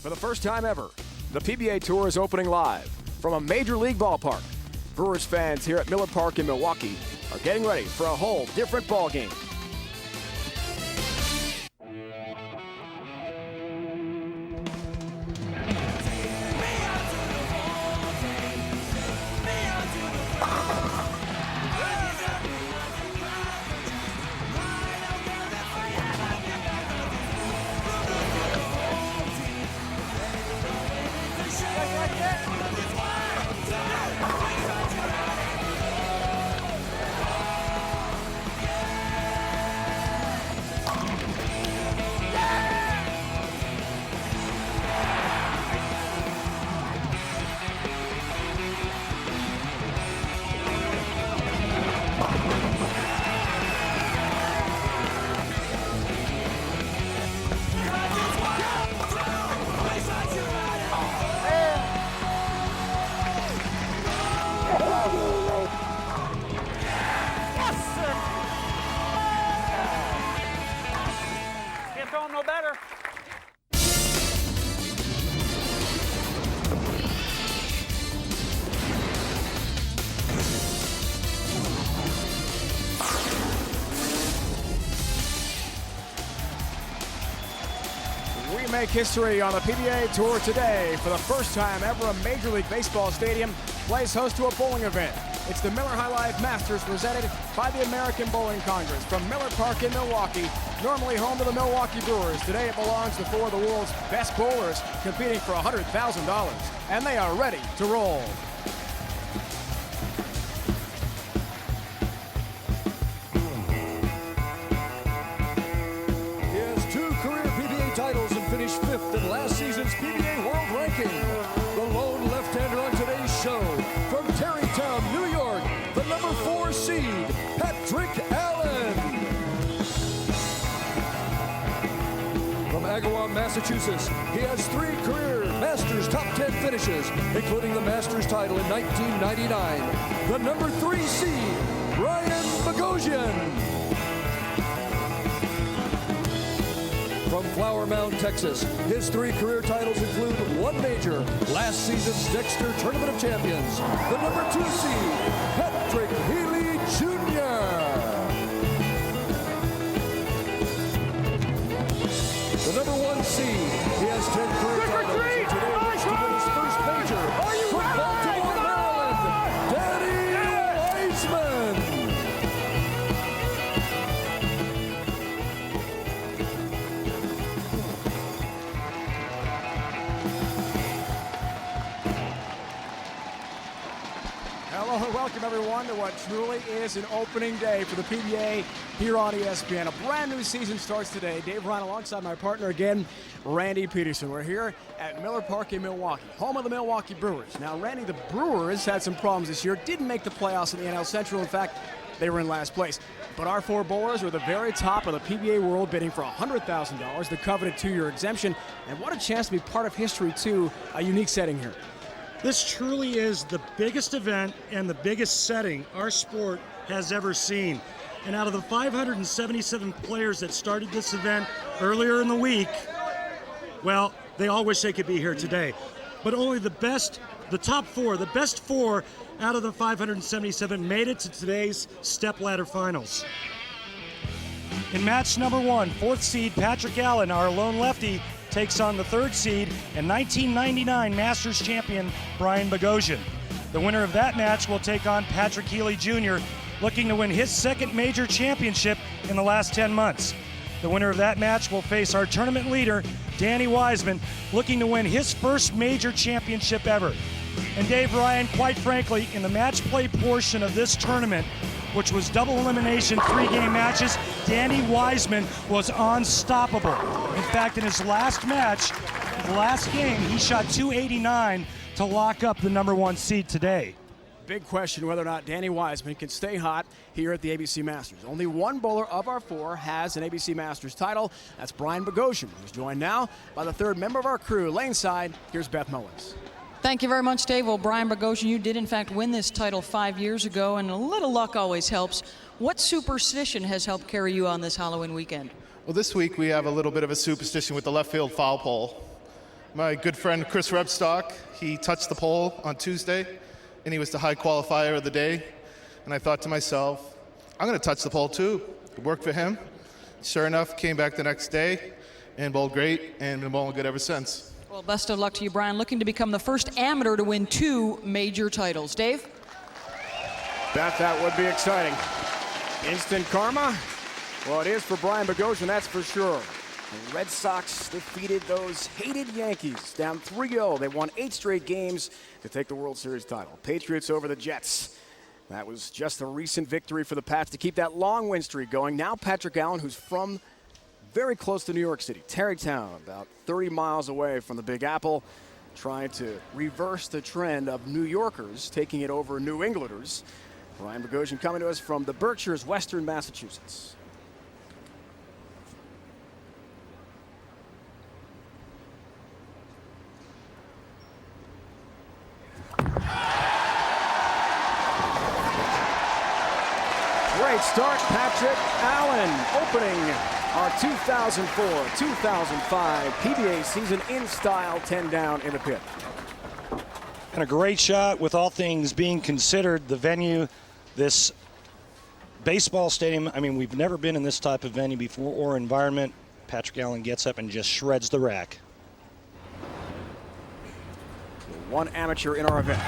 For the first time ever, the PBA Tour is opening live from a major league ballpark. Brewers fans here at Miller Park in Milwaukee are getting ready for a whole different ball game. No better. We make history on the PBA Tour today. For the first time ever, a Major League Baseball stadium plays host to a bowling event. It's the Miller High Life Masters presented by the American Bowling Congress from Miller Park in Milwaukee, normally home to the Milwaukee Brewers. Today it belongs to four of the world's best bowlers competing for $100,000, and they are ready to roll. He has 2 career PBA titles and finished 5th in last season's PBA World Ranking. The lone left-hander on today's show, from Tarrytown, New York, the number 4 seed, Patrick Allen. From Agawam, Massachusetts, he has 3 career Masters top 10 finishes, including the Masters title in 1999. The number 3 seed, Brian Bogosian. From Flower Mound, Texas, his 3 career titles include 1 major, last season's Dexter Tournament of Champions, the number 2 seed, Patrick Healy Jr. The number 1 seed, he has 10 career titles, and today looks to win his first major. From Baltimore, Maryland, Danny Wiseman. Hello and welcome everyone to what truly is an opening day for the PBA here on ESPN. A brand new season starts today. Dave Ryan alongside my partner again, Randy Peterson. We're here at Miller Park in Milwaukee, home of the Milwaukee Brewers. Now, Randy, the Brewers had some problems this year, didn't make the playoffs in the NL Central. In fact, they were in last place. But our 4 bowlers were the very top of the PBA world, bidding for $100,000, the coveted 2-year exemption. And what a chance to be part of history, too, a unique setting here. This truly is the biggest event and the biggest setting our sport has ever seen. And out of the 577 players that started this event earlier in the week, well, they all wish they could be here today. But only the best, the top 4, the best 4 out of the 577 made it to today's stepladder finals. In match number 1, 4th seed Patrick Allen, our lone lefty, takes on the 3rd seed and 1999 Masters champion Brian Bogosian. The winner of that match will take on Patrick Healy Jr., looking to win his 2nd major championship in the last 10 months. The winner of that match will face our tournament leader, Danny Wiseman, looking to win his 1st major championship ever. And Dave Ryan, quite frankly, in the match play portion of this tournament, which was double elimination 3-game matches, Danny Wiseman was unstoppable. In fact, in his last match, the last game, he shot .289 to lock up the number 1 seed today. Big question whether or not Danny Wiseman can stay hot here at the ABC Masters. Only 1 bowler of our 4 has an ABC Masters title. That's Brian Bogosian, who's joined now by the 3rd member of our crew, Laneside. Here's Beth Mullins. Thank you very much, Dave. Well, Brian Bogosian, you did in fact win this title 5 years ago, and a little luck always helps. What superstition has helped carry you on this Halloween weekend? Well, this week we have a little bit of a superstition with the left field foul pole. my good friend Chris Rebstock. He touched the pole on Tuesday, and he was the high qualifier of the day. And I thought to myself, I'm going to touch the pole too. It worked for him. Sure enough, came back the next day and bowled great, and been bowling good ever since. Well, best of luck to you, Brian. Looking to become the first amateur to win 2 major titles. Dave? Bet that would be exciting. Instant karma? Well, it is for Brian Bogosian, that's for sure. The Red Sox defeated those hated Yankees down 3-0. They won 8 straight games to take the World Series title. Patriots over the Jets. That was just a recent victory for the Pats to keep that long win streak going. Now Patrick Allen, who's from very close to New York City, Tarrytown, about 30 miles away from the Big Apple, trying to reverse the trend of New Yorkers taking it over New Englanders. Brian Bogosian coming to us from the Berkshires, Western Massachusetts. Great start, Patrick Allen, opening our 2004-2005 PBA season in style, 10 down in the pit. And a great shot with all things being considered. The venue, this baseball stadium, I mean, we've never been in this type of venue before or environment. Patrick Allen gets up and just shreds the rack. One amateur in our event.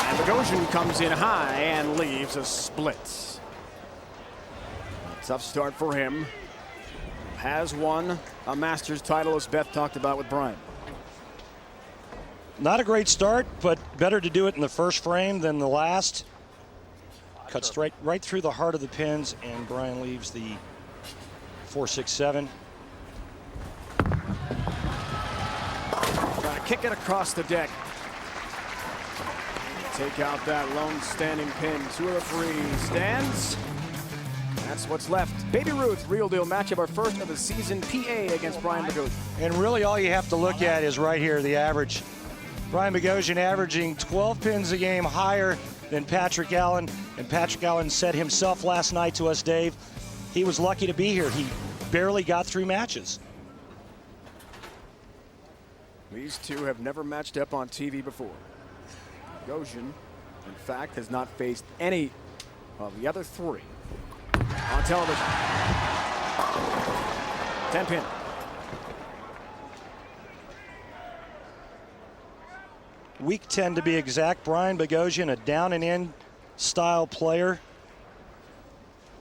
And Bogosian comes in high and leaves a split. A tough start for him. Has won a Masters title, as Beth talked about with Brian. Not a great start, but better to do it in the first frame than the last. Cuts right through the heart of the pins, and Brian leaves the 4-6-7. Trying to kick it across the deck. Take out that lone standing pin. 2 of the 3 stands. That's what's left. Baby Ruth, real deal matchup, our first of the season. PA against Brian Bogosian. And really all you have to look at is right here, the average. Brian Bogosian averaging 12 pins a game higher than Patrick Allen. And Patrick Allen said himself last night to us, Dave, he was lucky to be here. He barely got through matches. These two have never matched up on TV before. Bogosian, in fact, has not faced any of the other 3 on television. 10 pin. Week 10 to be exact. Brian Bogosian, a down and in style player.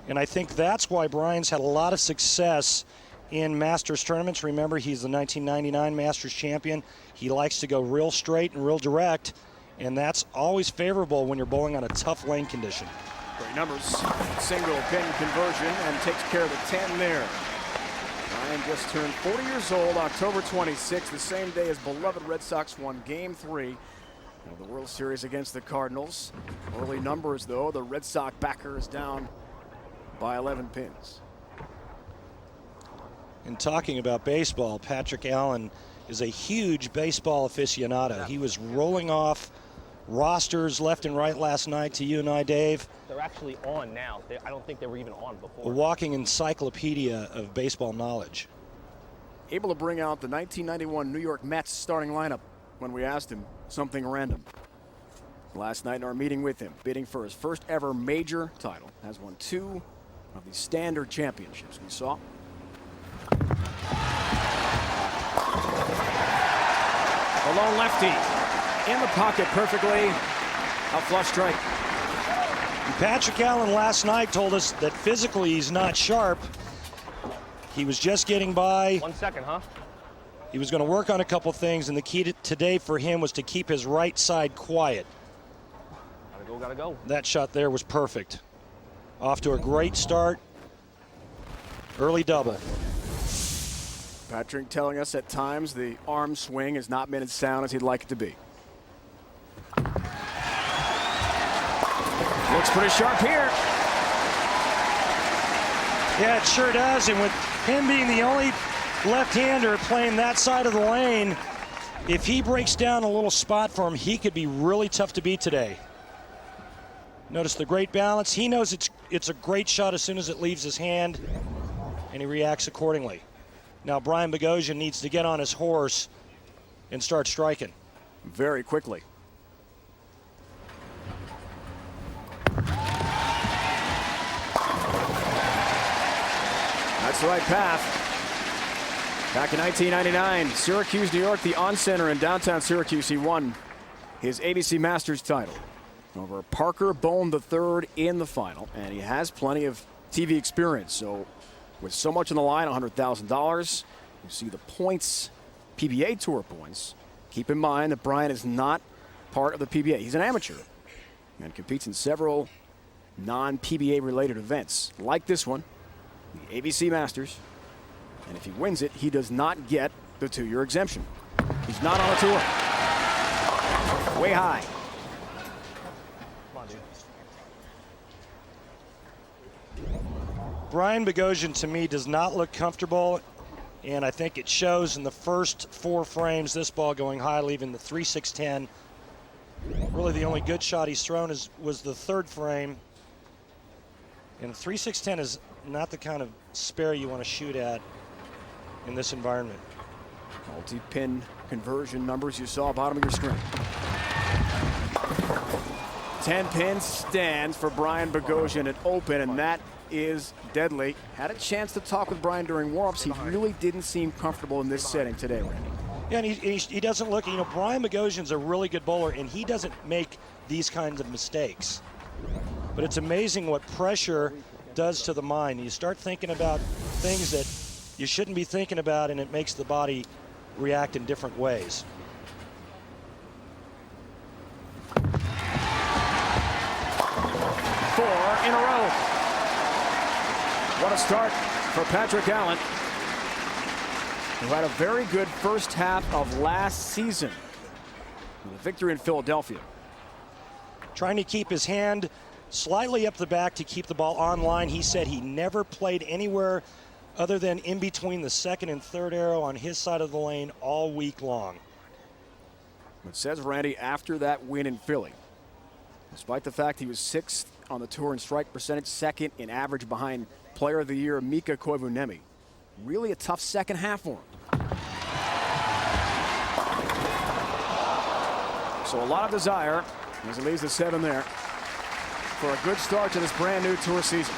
And I think that's why Brian's had a lot of success in Masters tournaments. Remember, he's the 1999 Masters champion. He likes to go real straight and real direct, and that's always favorable when you're bowling on a tough lane condition. Great numbers. Single pin conversion and takes care of the 10 there. Brian just turned 40 years old, October 26th, the same day as beloved Red Sox won Game 3 of the World Series against the Cardinals. Early numbers, though, the Red Sox backer is down by 11 pins. And talking about baseball, Patrick Allen is a huge baseball aficionado. He was rolling off rosters left and right last night to you and I, Dave. They're actually on now. I don't think they were even on before. A walking encyclopedia of baseball knowledge. Able to bring out the 1991 New York Mets starting lineup when we asked him something random. Last night in our meeting with him, bidding for his first ever major title, has won 2 of the standard championships. We saw the lone lefty in the pocket perfectly. A flush strike. Patrick Allen last night told us that physically he's not sharp. He was just getting by. 1 second, huh? He was going to work on a couple things, and the key today for him was to keep his right side quiet. Gotta go. That shot there was perfect. Off to a great start. Early double. Patrick telling us at times the arm swing has not been as sound as he'd like it to be. Looks pretty sharp here. Yeah, it sure does. And with him being the only left-hander playing that side of the lane, if he breaks down a little spot for him, he could be really tough to beat today. Notice the great balance. He knows it's a great shot as soon as it leaves his hand, and he reacts accordingly. Now Brian Bogosian needs to get on his horse and start striking. Very quickly. That's the right path. Back in 1999, Syracuse, New York, the on-center in downtown Syracuse, he won his ABC Masters title over Parker Bone III in the final, and he has plenty of TV experience. So with so much on the line, $100,000, you see the points, PBA Tour points. Keep in mind that Brian is not part of the PBA. He's an amateur and competes in several non-PBA related events like this one, the ABC Masters. And if he wins it, he does not get the 2-year exemption. He's not on a tour. Way high. Brian Bogosian, to me, does not look comfortable, and I think it shows in the first 4 frames. This ball going high, leaving the 3-6-10. Really, the only good shot he's thrown was the 3rd frame. And 3-6-10 is not the kind of spare you want to shoot at in this environment. Multi-pin conversion numbers you saw bottom of your screen. 10-pin stands for Brian Bogosian at open, and that is deadly. Had a chance to talk with Brian during warm-ups. He really didn't seem comfortable in this setting today, Randy. Yeah, and he doesn't look, Brian Bogosian's a really good bowler, and he doesn't make these kinds of mistakes. But it's amazing what pressure does to the mind. You start thinking about things that you shouldn't be thinking about, and it makes the body react in different ways. Four in a row. What a start for Patrick Allen, who had a very good first half of last season with a victory in Philadelphia. Trying to keep his hand slightly up the back to keep the ball on line. He said he never played anywhere other than in between the 2nd and 3rd arrow on his side of the lane all week long. It says Randy after that win in Philly, despite the fact he was 6th on the tour in strike percentage, 2nd in average behind Player of the Year Mika Koivuniemi. Really a tough second half for him. So a lot of desire as he leaves the 7 there for a good start to this brand new tour season.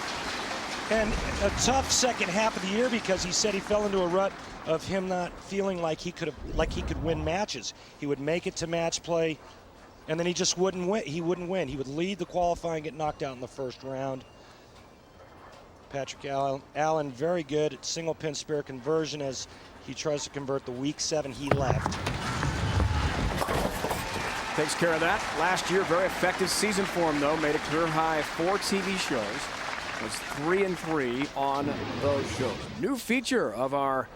And a tough second half of the year because he said he fell into a rut of him not feeling like he could win matches. He would make it to match play, and then he just wouldn't win. He wouldn't win. He would lead the qualifying, get knocked out in the first round. Patrick Allen very good at single pin spare conversion as he tries to convert the week 7 he left. Takes care of that. Last year, very effective season for him, though. Made a career high 4 TV shows. Was 3-3 on those shows. New feature of our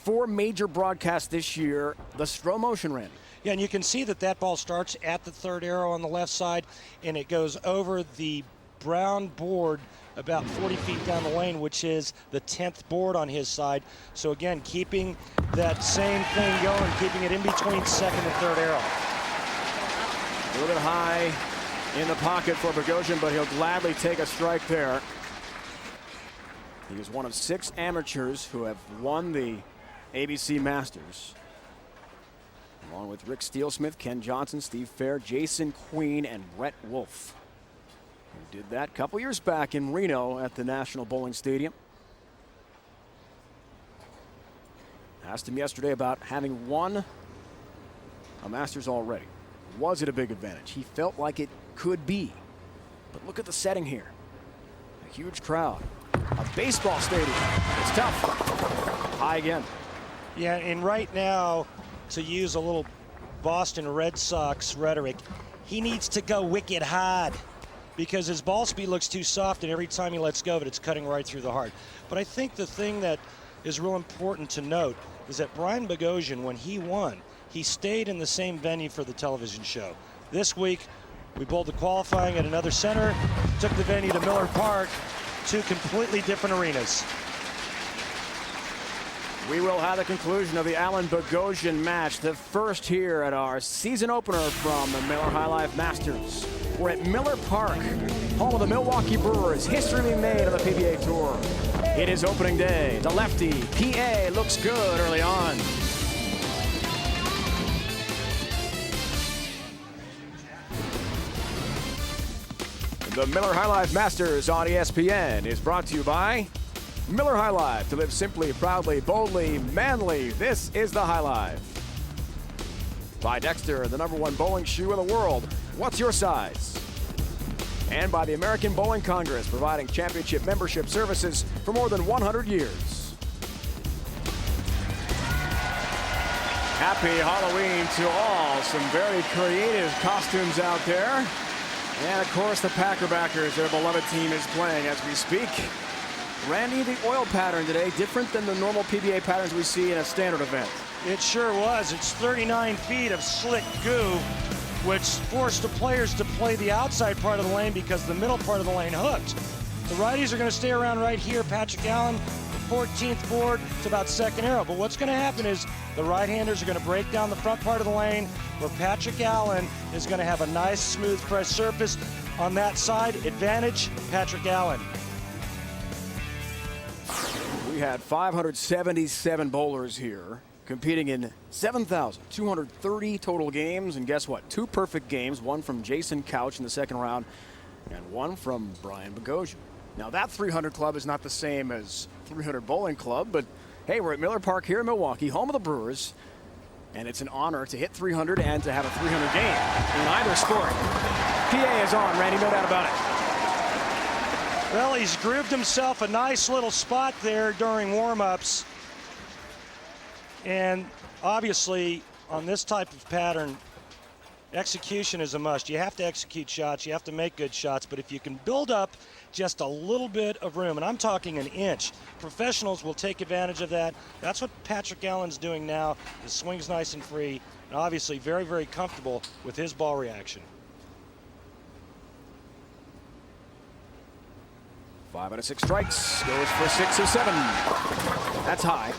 4 major broadcasts this year, the slow motion, Randy. Yeah, and you can see that ball starts at the 3rd arrow on the left side, and it goes over the brown board about 40 feet down the lane, which is the 10th board on his side. So again, keeping that same thing going, keeping it in between 2nd and 3rd arrow. A little bit high in the pocket for Bogosian, but he'll gladly take a strike there. He is one of 6 amateurs who have won the ABC Masters, along with Rick Steelsmith, Ken Johnson, Steve Fair, Jason Queen, and Brett Wolf, who did that a couple years back in Reno at the National Bowling Stadium. Asked him yesterday about having won a Masters already. Was it a big advantage? He felt like it could be. But look at the setting here. A huge crowd. A baseball stadium. It's tough. High again. Yeah, and right now, to use a little Boston Red Sox rhetoric, he needs to go wicked hard because his ball speed looks too soft, and every time he lets go of it, it's cutting right through the heart. But I think the thing that is real important to note is that Brian Bogosian, when he won, he stayed in the same venue for the television show. This week, we bowled the qualifying at another center, took the venue to Miller Park, 2 completely different arenas. We will have the conclusion of the Allen Bogosian match, the first here at our season opener from the Miller High Life Masters. We're at Miller Park home of the Milwaukee Brewers. History being made on the PBA Tour. It is opening day. The lefty, PA, looks good early on. The Miller High Life Masters on ESPN is brought to you by Miller High Life. To live simply, proudly, boldly, manly, this is the High Life. By Dexter, the #1 bowling shoe in the world. What's your size? And by the American Bowling Congress, providing championship membership services for more than 100 years. Happy Halloween to all. Some very creative costumes out there. And of course, the Packerbackers, their beloved team, is playing as we speak. Randy, the oil pattern today, different than the normal PBA patterns we see in a standard event. It sure was. It's 39 feet of slick goo, which forced the players to play the outside part of the lane because the middle part of the lane hooked. The righties are going to stay around right here. Patrick Allen, 14th board, to about second arrow. But what's going to happen is the right-handers are going to break down the front part of the lane, where Patrick Allen is going to have a nice, smooth, fresh surface on that side. Advantage, Patrick Allen. We had 577 bowlers here, competing in 7,230 total games. And guess what? 2 perfect games, one from Jason Couch in the second round and one from Brian Bogosian. Now, that 300 club is not the same as 300 Bowling Club, but hey, we're at Miller Park here in Milwaukee, home of the Brewers, and it's an honor to hit 300 and to have a 300 game in either sport. PA is on, Randy, no doubt about it. Well, he's grooved himself a nice little spot there during warm-ups. And obviously, on this type of pattern, execution is a must. You have to execute shots, you have to make good shots, but if you can build up just a little bit of room, and I'm talking an inch, professionals will take advantage of that. That's what Patrick Allen's doing now. His swing's nice and free, and obviously very, very comfortable with his ball reaction. 5 out of 6 strikes, goes for 6 or 7. That's high.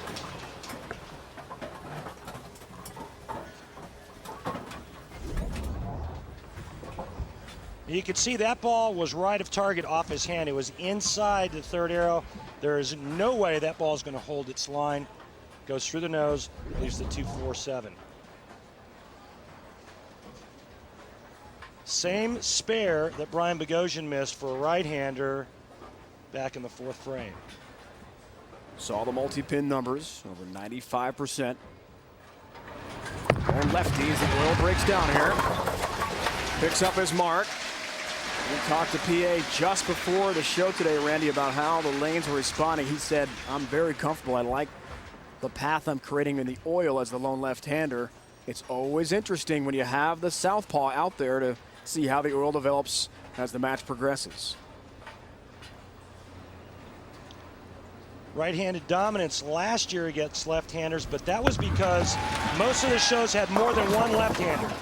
You can see that ball was right of target off his hand. It was inside the third arrow. There is no way that ball is going to hold its line. Goes through the nose, leaves the 2-4-7. Same spare that Brian Bogosian missed for a right-hander back in the 4th frame. Saw the multi-pin numbers, over 95%. And lefty as the oil breaks down here. Picks up his mark. We talked to PA just before the show today, Randy, about how the lanes were responding. He said, I'm very comfortable. I like the path I'm creating in the oil as the lone left-hander. It's always interesting when you have the southpaw out there to see how the oil develops as the match progresses. Right-handed dominance last year against left-handers, but that was because most of the shows had more than one left-hander.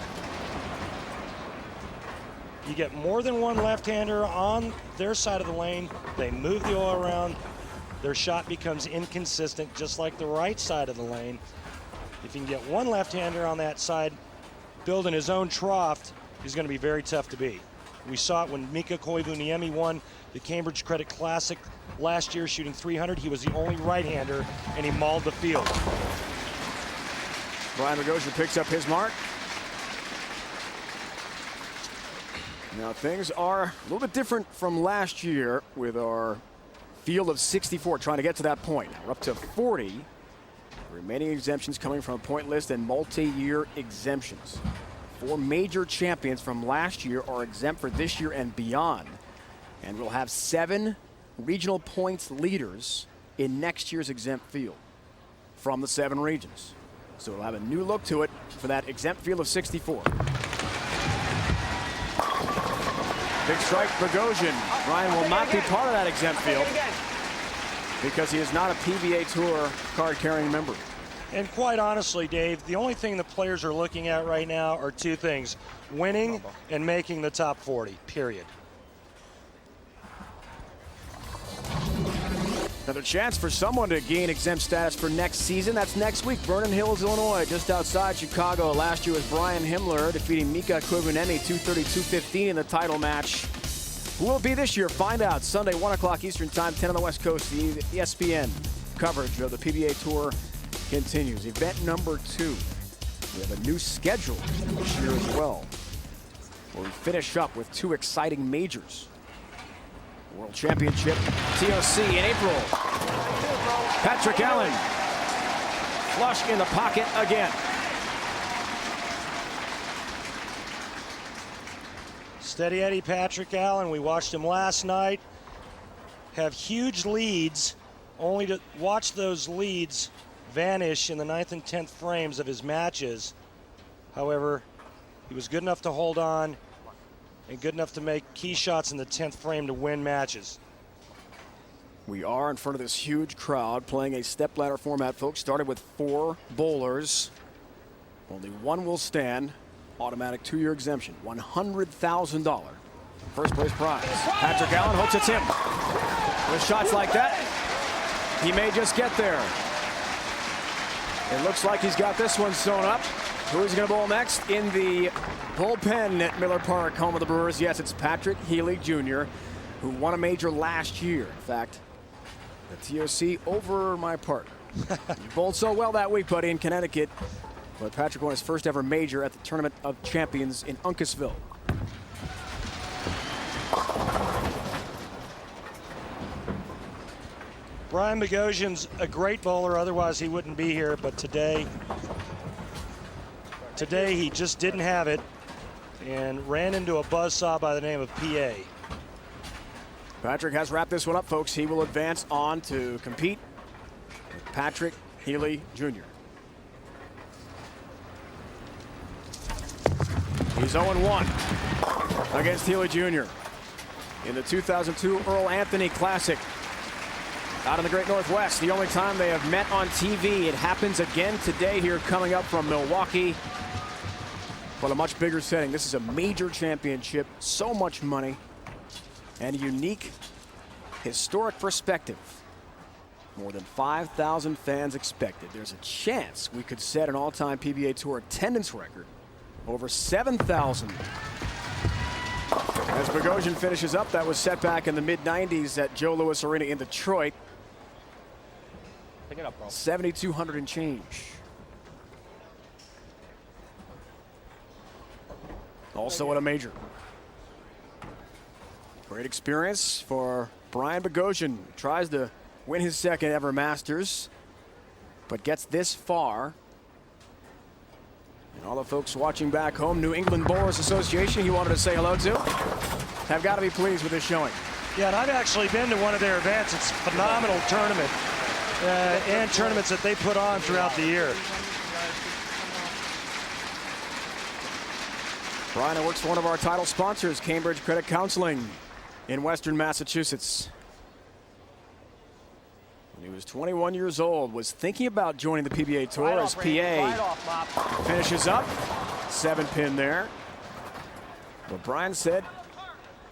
You get more than one left-hander on their side of the lane, they move the oil around, their shot becomes inconsistent, just like the right side of the lane. If you can get one left-hander on that side, building his own trough, he's going to be very tough to beat. We saw it when Mika Koivuniemi won the Cambridge Credit Classic last year, shooting 300. He was the only right-hander, and he mauled the field. Brian Bogosian picks up his mark. Now things are a little bit different from last year with our field of 64, trying to get to that point. We're up to 40 remaining exemptions coming from a point list and multi-year exemptions. 4 major champions from last year are exempt for this year and beyond. And we'll have 7 regional points leaders in next year's exempt field from the 7 regions. So we'll have a new look to it for that exempt field of 64. Big strike, Bogosian. Brian will not be part of that exempt field because he is not a PBA Tour card-carrying member. And quite honestly, Dave, the only thing the players are looking at right now are 2 things: winning and making the top 40, period. Another chance for someone to gain exempt status for next season. That's next week. Vernon Hills, Illinois, just outside Chicago. Last year was Brian Himmler defeating Mika Koivuniemi 230-215 in the title match. Who will it be this year? Find out Sunday, 1 o'clock Eastern Time, 10 on the West Coast. The ESPN coverage of the PBA Tour continues. Event number 2. We have a new schedule this year as well, where we finish up with 2 exciting majors. World Championship, TOC in April. Patrick Allen, flush in the pocket again. Steady Eddie Patrick Allen. We watched him last night have huge leads, only to watch those leads vanish in the 9th and 10th frames of his matches. However, he was good enough to hold on and good enough to make key shots in the 10th frame to win matches. We are in front of this huge crowd playing a stepladder format, folks. Started with 4 bowlers. Only 1 will stand. Automatic 2-year exemption. $100,000 first place prize. Patrick Allen hopes it's him. With shots like that, he may just get there. It looks like he's got this one sewn up. Who is going to bowl next in the bullpen at Miller Park, home of the Brewers? Yes, it's Patrick Healy Jr., who won a major last year. In fact, the TOC over my partner. You bowled so well that week, buddy, in Connecticut. But Patrick won his first ever major at the Tournament of Champions in Uncasville. Brian Bogosian's a great bowler, otherwise he wouldn't be here, but today he just didn't have it and ran into a buzzsaw by the name of PA. Patrick has wrapped this one up, folks. He will advance on to compete with Patrick Healy Jr. He's 0-1 against Healy Jr. in the 2002 Earl Anthony Classic out in the Great Northwest. The only time they have met on TV. It happens again today here, coming up from Milwaukee, but a much bigger setting. This is a major championship, so much money, and a unique historic perspective. More than 5,000 fans expected. There's a chance we could set an all-time PBA Tour attendance record. Over 7,000. As Bogosian finishes up, that was set back in the mid-90s at Joe Louis Arena in Detroit. Pick it up, bro. 7,200 and change. Also at a major. Great experience for Brian Bogosian. Tries to win his 2nd ever Masters, but gets this far. And all the folks watching back home, New England Bowlers Association, he wanted to say hello to, have got to be pleased with this showing. Yeah, and I've actually been to one of their events. It's a phenomenal tournament and tournaments that they put on throughout the year. Brian works for one of our title sponsors, Cambridge Credit Counseling in Western Massachusetts. When he was 21 years old, was thinking about joining the PBA Tour as PA finishes up. 7-pin there. But Brian said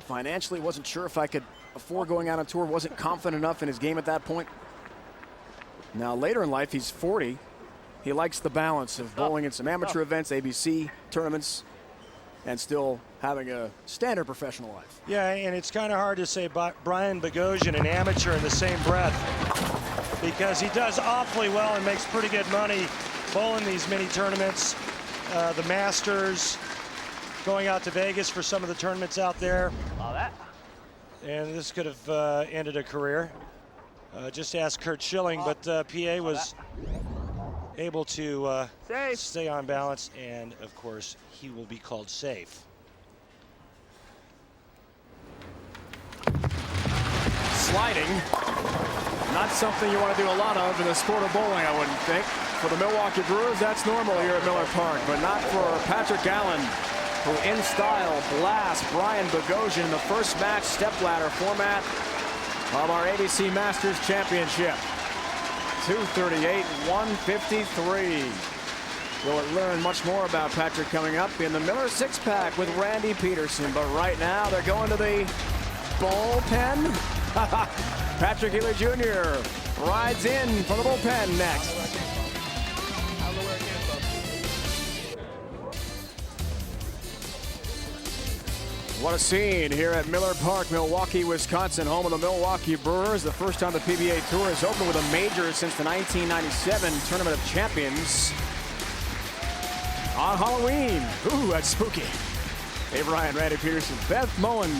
financially wasn't sure if I could afford going out on tour, wasn't confident enough in his game at that point. Now later in life, he's 40. He likes the balance of bowling in some amateur events, ABC tournaments, and still having a standard professional life. Yeah, and it's kind of hard to say Brian Bogosian, an amateur, in the same breath, because he does awfully well and makes pretty good money bowling these mini tournaments, the Masters, going out to Vegas for some of the tournaments out there. And this could have ended a career. Just ask Kurt Schilling, but PA was able to stay on balance, and of course he will be called safe. Sliding, not something you want to do a lot of in the sport of bowling, I wouldn't think. For the Milwaukee Brewers, that's normal here at Miller Park, but not for Patrick Allen, who in style blasts Brian Bogosian in the first match stepladder format of our ABC Masters Championship. 238, 153. We'll learn much more about Patrick coming up in the Miller six-pack with Randy Peterson. But right now, they're going to the bullpen. Patrick Healy Jr. rides in from the bullpen next. What a scene here at Miller Park, Milwaukee, Wisconsin, home of the Milwaukee Brewers. The first time the PBA Tour has opened with a major since the 1997 Tournament of Champions. On Halloween. Ooh, that's spooky. Dave Ryan, Randy Peterson, Beth Mowins,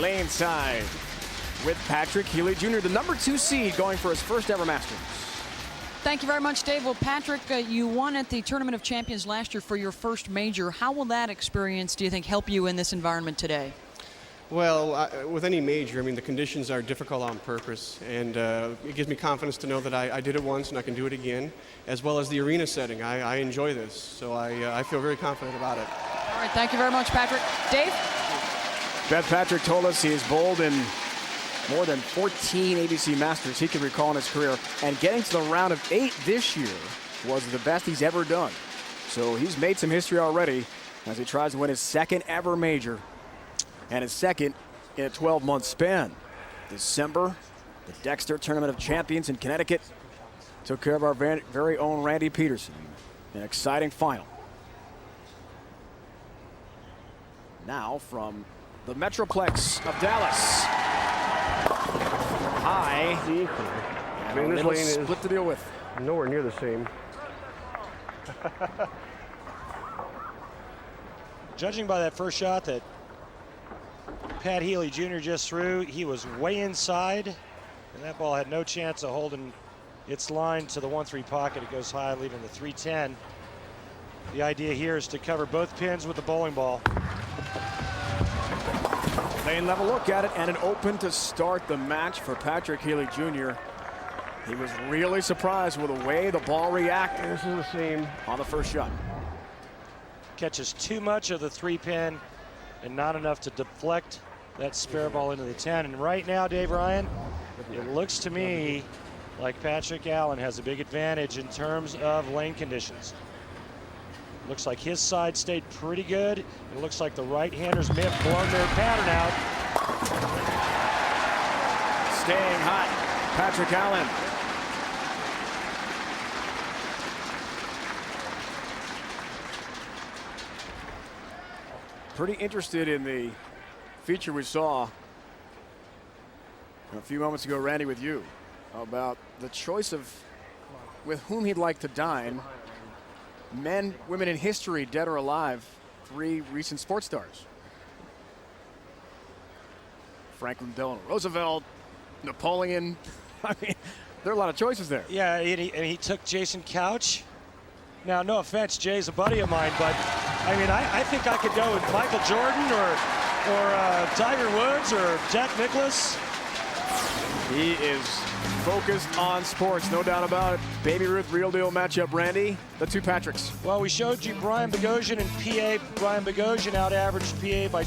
lane side with Patrick Healy Jr., the #2 seed, going for his first ever Masters. Thank you very much, Dave. Well, Patrick, you won at the Tournament of Champions last year for your first major. How will that experience, do you think, help you in this environment today? Well, with any major, I mean, the conditions are difficult on purpose, and it gives me confidence to know that I did it once and I can do it again, as well as the arena setting. I enjoy this, so I feel very confident about it. All right, thank you very much, Patrick. Dave? Beth Patrick told us he is bowled in more than 14 ABC Masters he can recall in his career, and getting to the round of 8 this year was the best he's ever done. So he's made some history already as he tries to win his second ever major and his second in a 12-month span. December, the Dexter Tournament of Champions in Connecticut took care of our very own Randy Peterson. An exciting final. Now from the Metroplex of Dallas. High. And a little split to deal with. Nowhere near the same. Judging by that first shot that Pat Healy Jr. just threw, he was way inside, and that ball had no chance of holding its line to the 1-3 pocket. It goes high, leaving the 310. The idea here is to cover both pins with the bowling ball. Lane level look at it, and an open to start the match for Patrick Healy Jr. He was really surprised with the way the ball reacted. This is the same on the first shot. Catches too much of the 3-pin and not enough to deflect that spare ball into the 10. And right now, Dave Ryan, it looks to me like Patrick Allen has a big advantage in terms of lane conditions. Looks like his side stayed pretty good. It looks like the right-handers may have blown their pattern out. Staying hot, Patrick Allen. Pretty interested in the feature we saw a few moments ago, Randy, with you, about the choice of with whom he'd like to dine. Men, women in history, dead or alive, 3 recent sports stars. Franklin Delano Roosevelt, Napoleon. I mean, there are a lot of choices there. Yeah, and he took Jason Couch. Now, no offense, Jay's a buddy of mine, but I mean, I think I could go with Michael Jordan or Tiger Woods or Jack Nicklaus. He is focused on sports, no doubt about it. Baby Ruth, real deal matchup, Randy. The 2 Patricks. Well, we showed you Brian Bogosian and PA. Brian Bogosian out-averaged PA by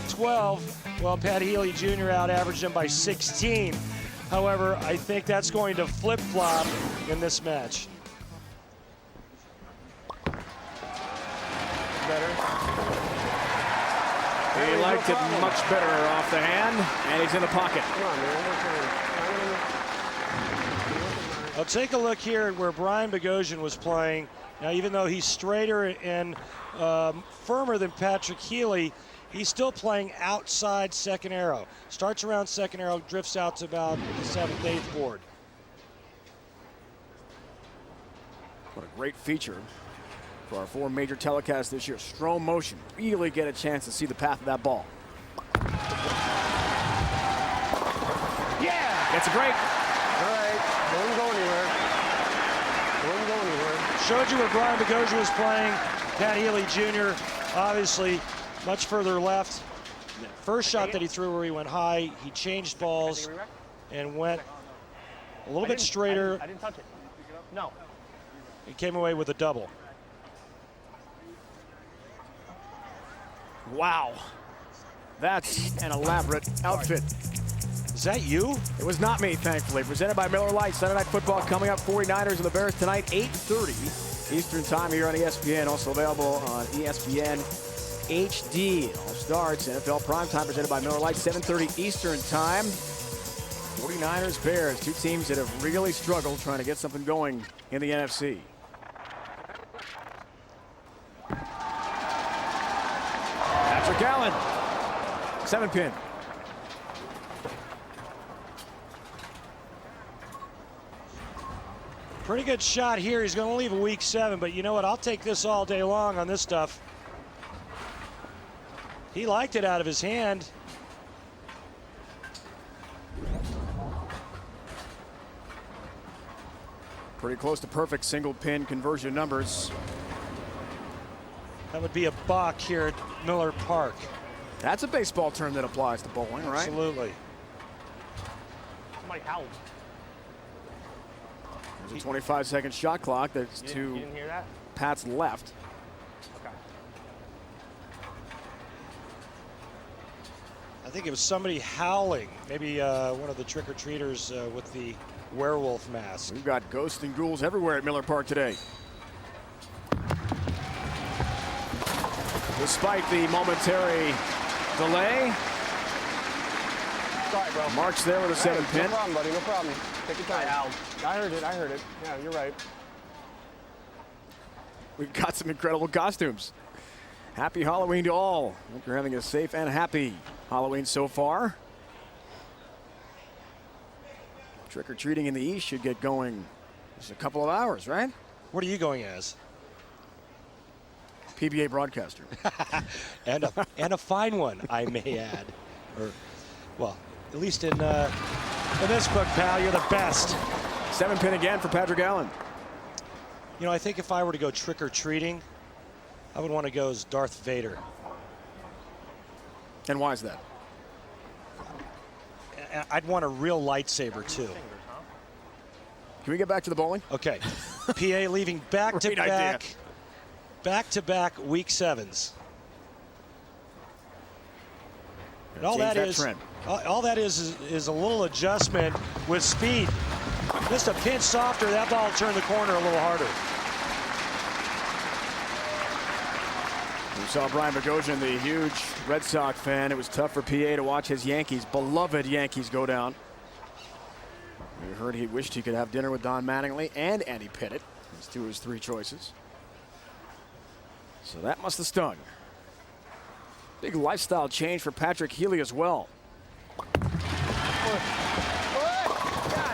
12, while Pat Healy Jr. out-averaged him by 16. However, I think that's going to flip-flop in this match. He liked it much better off the hand, and he's in the pocket. Come on, man. Well, take a look here at where Brian Bogosian was playing. Now, even though he's straighter and firmer than Patrick Healy, he's still playing outside second arrow. Starts around second arrow, drifts out to about the 7th, 8th board. What a great feature for our 4 major telecasts this year. Slow motion. Really get a chance to see the path of that ball. Yeah! Gets a break. All right. Don't go anywhere. Don't go anywhere. Showed you where Brian Bogosian was playing. Pat Healy Jr. obviously much further left. The first shot that he threw where he went high, he changed balls and went a little bit straighter. I didn't touch it. No. He came away with a double. Wow. That's an elaborate outfit. Is that you? It was not me, thankfully. Presented by Miller Lite. Sunday Night Football coming up. 49ers and the Bears tonight, 8:30 Eastern Time here on ESPN. Also available on ESPN HD. It all starts NFL Primetime presented by Miller Lite, 7:30 Eastern Time. 49ers, Bears, 2 teams that have really struggled trying to get something going in the NFC. Patrick Allen 7 pin. Pretty good shot here. He's going to leave a weak 7, but you know what? I'll take this all day long on this stuff. He liked it out of his hand. Pretty close to perfect single pin conversion numbers. That would be a buck here at Miller Park. That's a baseball term that applies to bowling, right? Absolutely. Somebody howled. There's a 25-second shot clock. That's You to didn't hear that? Pat's left. Okay. I think it was somebody howling. Maybe one of the trick-or-treaters with the werewolf mask. We've got ghosts and ghouls everywhere at Miller Park today. Despite the momentary delay, Sorry, bro. Marks there with a 7 Hey, pin. No problem, buddy. No problem. Take your time. I howled. I heard it. I heard it. Yeah, you're right. We've got some incredible costumes. Happy Halloween to all. Hope you're having a safe and happy Halloween so far. Trick-or-treating in the East should get going in just a couple of hours, right? What are you going as? PBA broadcaster. and a fine one, I may add. Or, well, at least in this book, pal, you're the best. 7 pin again for Patrick Allen. You know, I think if I were to go trick-or-treating, I would want to go as Darth Vader. And why is that? And I'd want a real lightsaber, too. Can we get back to the bowling? Okay. PA leaving back-to-back, idea. back-to-back week 7s. And all that is, all that is a little adjustment with speed. Just a pinch softer, that ball turned the corner a little harder. We saw Brian Bogosian, the huge Red Sox fan. It was tough for PA to watch his Yankees, beloved Yankees, go down. We heard he wished he could have dinner with Don Mattingly and Andy Pettit. Those 2 of his 3 choices. So that must have stung. Big lifestyle change for Patrick Healy as well. God,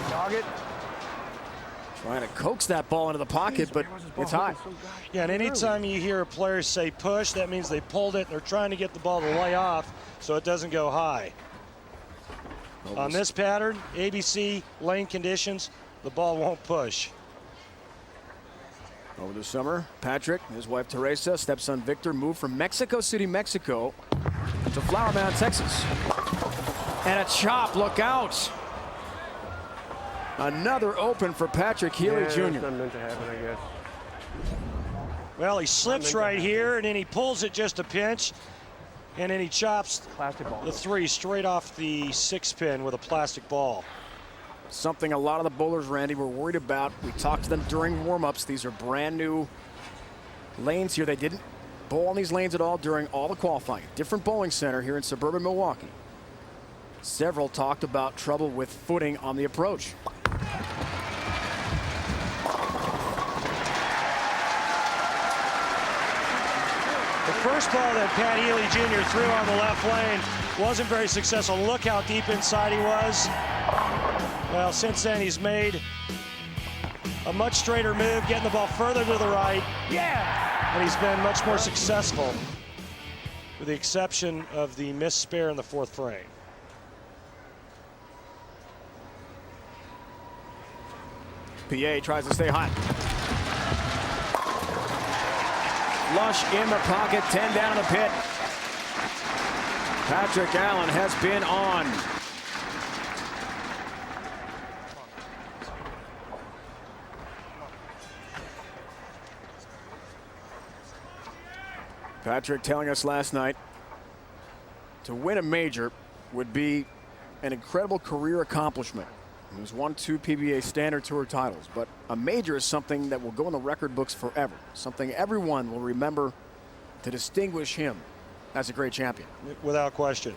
dog it. Trying to coax that ball into the pocket, but it's high. Yeah, and anytime you hear a player say push, that means they pulled it and they're trying to get the ball to lay off so it doesn't go high. On this pattern, ABC lane conditions, the ball won't push. Over the summer, Patrick and his wife Teresa, stepson Victor moved from Mexico City, Mexico to Flower Mound, Texas. And a chop, look out. Another open for Patrick Healy Jr. That's not meant to happen, I guess. Well, he slips right here and then he pulls it just a pinch and then he chops Plastic ball. the 3 straight off the 6 pin with a plastic ball. Something a lot of the bowlers, Randy, were worried about. We talked to them during warm-ups. These are brand new lanes here. They didn't bowl on these lanes at all during all the qualifying. Different bowling center here in suburban Milwaukee. Several talked about trouble with footing on the approach. The first ball that Pat Healy Jr. threw on the left lane wasn't very successful. Look how deep inside he was. Well, since then he's made a much straighter move, getting the ball further to the right. Yeah! And he's been much more successful, with the exception of the missed spare in the 4th frame. PA tries to stay hot. Flush in the pocket, 10 down in the pit. Patrick Allen has been on. Patrick telling us last night to win a major would be an incredible career accomplishment. He's won 2 PBA Standard Tour titles, but a major is something that will go in the record books forever, something everyone will remember to distinguish him as a great champion. Without question.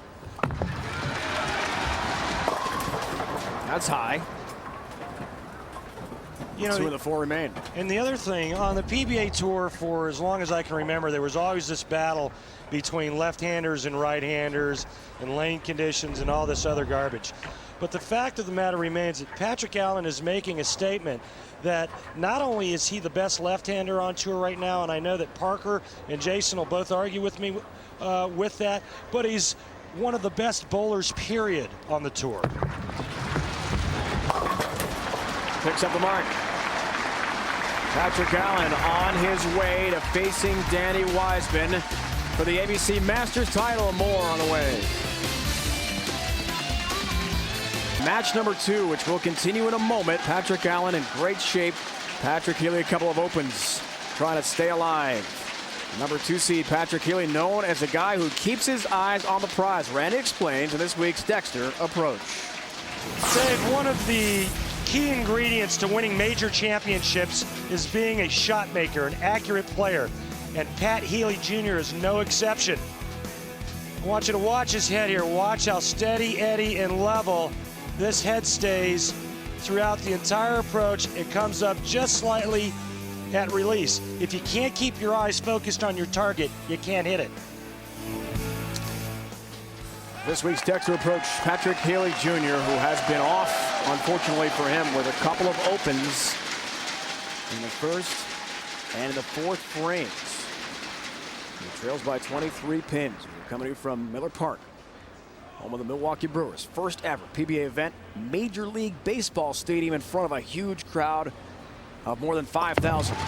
That's high. You know, 2 of the 4 remain. And the other thing, on the PBA Tour for as long as I can remember, there was always this battle between left-handers and right-handers and lane conditions and all this other garbage. But the fact of the matter remains that Patrick Allen is making a statement that not only is he the best left-hander on tour right now, and I know that Parker and Jason will both argue with me with that, but he's one of the best bowlers, period, on the tour. Picks up the mark. Patrick Allen on his way to facing Danny Wiseman for the ABC Masters title. More on the way. Match number 2, which will continue in a moment. Patrick Allen in great shape. Patrick Healy, a couple of opens, trying to stay alive. Number 2 seed Patrick Healy, known as a guy who keeps his eyes on the prize. Randy explains in this week's Dexter Approach. Dave, one of the key ingredients to winning major championships is being a shot maker, an accurate player. And Pat Healy Jr. is no exception. I want you to watch his head here. Watch how steady, Eddie, and level this head stays throughout the entire approach. It comes up just slightly at release. If you can't keep your eyes focused on your target, you can't hit it. This week's Dexter Approach, Patrick Healy Jr., who has been off, unfortunately for him, with a couple of opens in the first and in the 4th frames. He trails by 23 pins. We're coming in from Miller Park, home of the Milwaukee Brewers. First ever PBA event, Major League Baseball stadium in front of a huge crowd of more than 5,000. A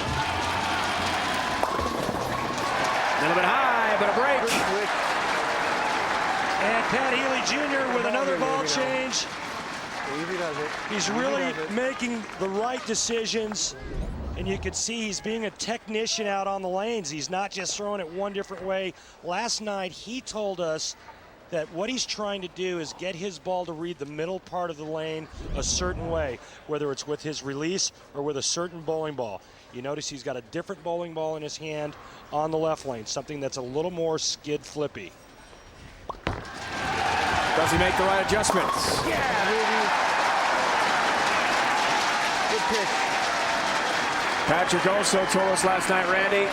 little bit high, but a break. And Pat Healy Jr. with another ball change. He's really making the right decisions. And you can see he's being a technician out on the lanes. He's not just throwing it one different way. Last night, he told us that what he's trying to do is get his ball to read the middle part of the lane a certain way, whether it's with his release or with a certain bowling ball. You notice he's got a different bowling ball in his hand on the left lane, something that's a little more skid flippy. Does he make the right adjustments? Yeah, baby. Good pitch. Patrick also told us last night, Randy,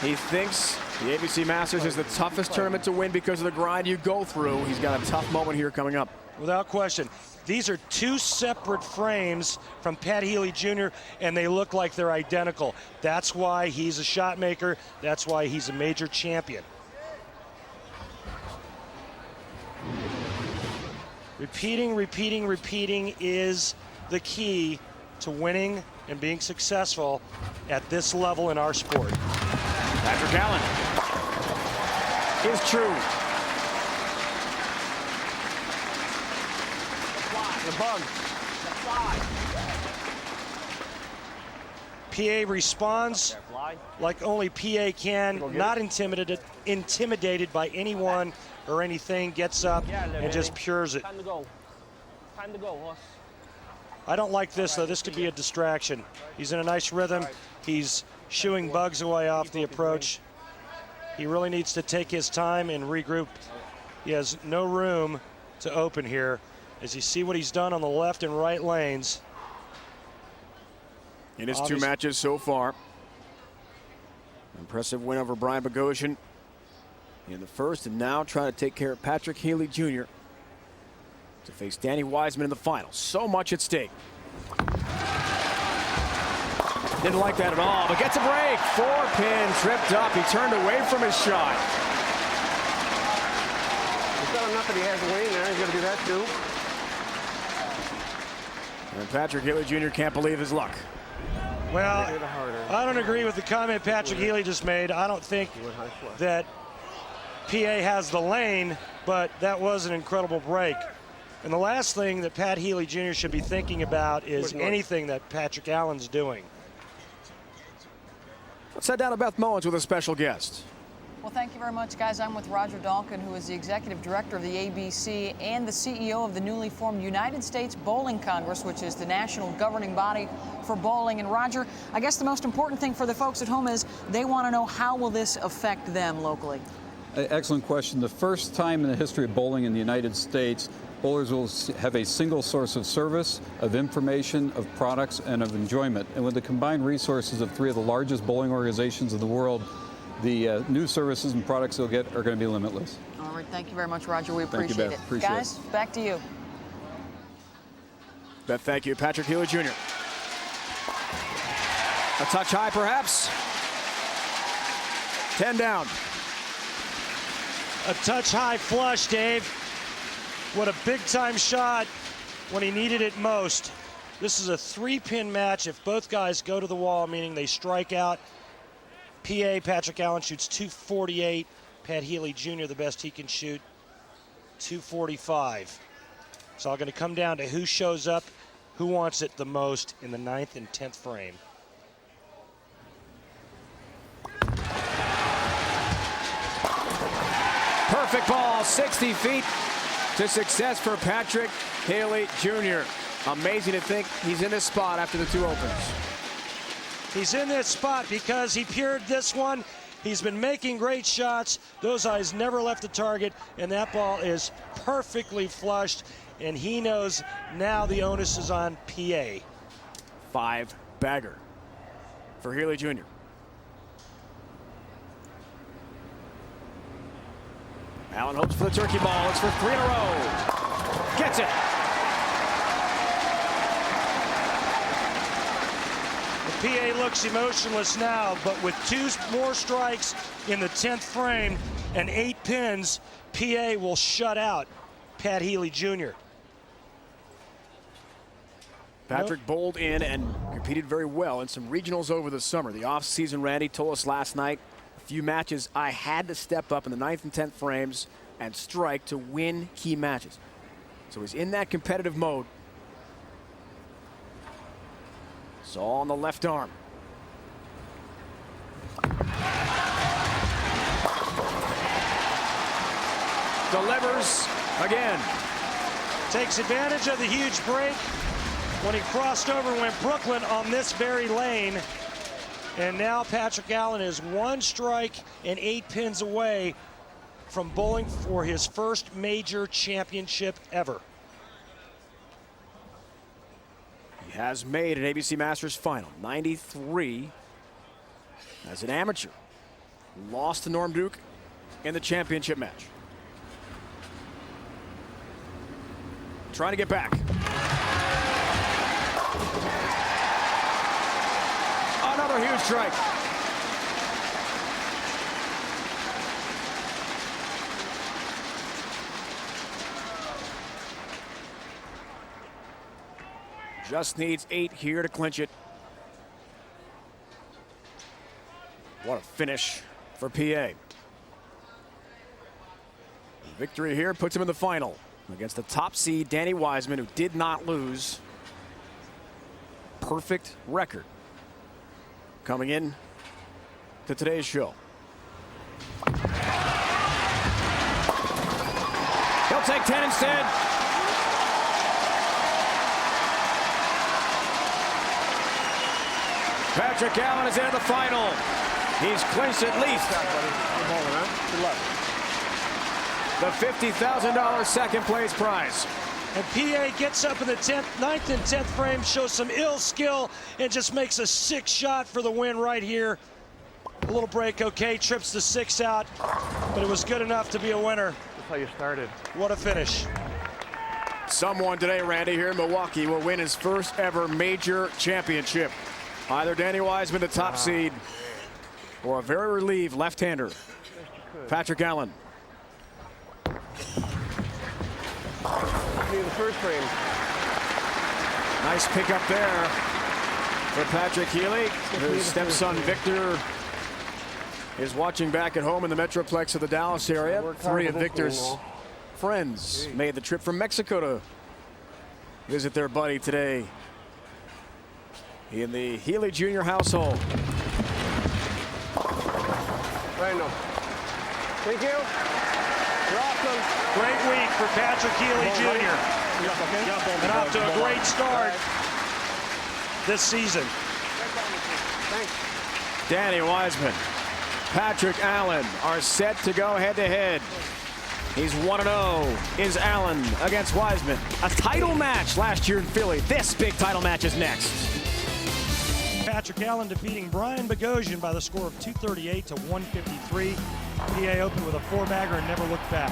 he thinks the ABC Masters is the toughest tournament to win because of the grind you go through. He's got a tough moment here coming up. Without question. These are 2 separate frames from Pat Healy Jr., and they look like they're identical. That's why he's a shot maker. That's why he's a major champion. Repeating, repeating, repeating is the key to winning and being successful at this level in our sport. Patrick Allen is true. The bug. PA responds like only PA can, not intimidated by anyone or anything, gets up and just pures it. Time to go. Time to go, horse. I don't like this, though. This could be a distraction. He's in a nice rhythm. He's shooing bugs away off the approach. He really needs to take his time and regroup. He has no room to open here. As you see what he's done on the left and right lanes. In his 2 matches so far. Impressive win over Brian Bogosian in the first, and now trying to take care of Patrick Healy Jr. to face Danny Wiseman in the final. So much at stake. Didn't like that at all, but gets a break. 4-pin, tripped up. He turned away from his shot. He's got enough that he has Wayne there. He's going to do that too. And Patrick Healy Jr. can't believe his luck. Well, I don't agree with the comment Patrick Healy just made. I don't think that PA has the lane, but that was an incredible break. And the last thing that Pat Healy Jr. should be thinking about is anything that Patrick Allen's doing. Let's head down to Beth Mullins with a special guest. Well, thank you very much, guys. I'm with Roger Dalkin, who is the executive director of the ABC and the CEO of the newly formed United States Bowling Congress, which is the national governing body for bowling. And Roger, I guess the most important thing for the folks at home is they want to know, how will this affect them locally? Excellent question. The first time in the history of bowling in the United States Bowlers will have a single source of service, of information, of products, and of enjoyment. And with the combined resources of 3 of the largest bowling organizations in the world, the new services and products they'll get are going to be limitless. All right, thank you very much, Roger. We appreciate Thank you, it. Beth. Appreciate Guys, it. back to you. Beth, thank you. Patrick Healy Jr. A touch high, perhaps. 10 down. A touch high flush, Dave. What a big time shot when he needed it most. This is a 3-pin match. If both guys go to the wall, meaning they strike out, PA Patrick Allen shoots 248. Pat Healy Jr., the best he can shoot, 245. It's all going to come down to who shows up, who wants it the most in the 9th and 10th frame. Perfect ball, 60 feet to success for Patrick Healy Jr. Amazing to think he's in this spot after the 2 opens. He's in this spot because he pured this one. He's been making great shots. Those eyes never left the target, and that ball is perfectly flushed, and he knows now the onus is on PA. 5-bagger for Healy Jr. Allen hopes for the turkey ball. It's for 3 in a row. Gets it. The PA looks emotionless now, but with 2 more strikes in the 10th frame and 8 pins, PA will shut out Pat Healy Jr. Patrick bowled in and competed very well in some regionals over the summer. The offseason, Randy told us last night, a few matches I had to step up in the 9th and 10th frames and strike to win key matches. So he's in that competitive mode. It's all on the left arm. Delivers again. Takes advantage of the huge break when he crossed over and went Brooklyn on this very lane. And now Patrick Allen is 1 strike and 8 pins away from bowling for his first major championship ever. He has made an ABC Masters final, 93 as an amateur. Lost to Norm Duke in the championship match. Trying to get back. Another huge strike. Just needs 8 here to clinch it. What a finish for PA. Victory here puts him in the final against the top seed Danny Wiseman, who did not lose. Perfect record coming in to today's show. He'll take 10 instead. Patrick Allen is into the final. He's clinched at least the $50,000 second place prize. And PA gets up in the 9th and 10th frame, shows some ill skill, and just makes a 6 shot for the win right here. A little break, okay, trips the 6 out, but it was good enough to be a winner. That's how you started. What a finish. Someone today, Randy, here in Milwaukee will win his first ever major championship. Either Danny Wiseman, the top seed, or a very relieved left-hander, Patrick Allen. In the first frame. Nice pickup there for Patrick Healy. His stepson Victor is watching back at home in the Metroplex of the Dallas area. 3 of Victor's friends made the trip from Mexico to visit their buddy today in the Healy Jr. household. Right now. Thank you. You're awesome. Great week for Patrick Healy Jr. And off to a great start this season. Thanks. Danny Wiseman, Patrick Allen are set to go head-to-head He's 1-0. Is Allen against Wiseman. A title match last year in Philly. This big title match is next. Patrick Allen defeating Brian Bogosian by the score of 238 to 153. PA opened with a 4-bagger and never looked back.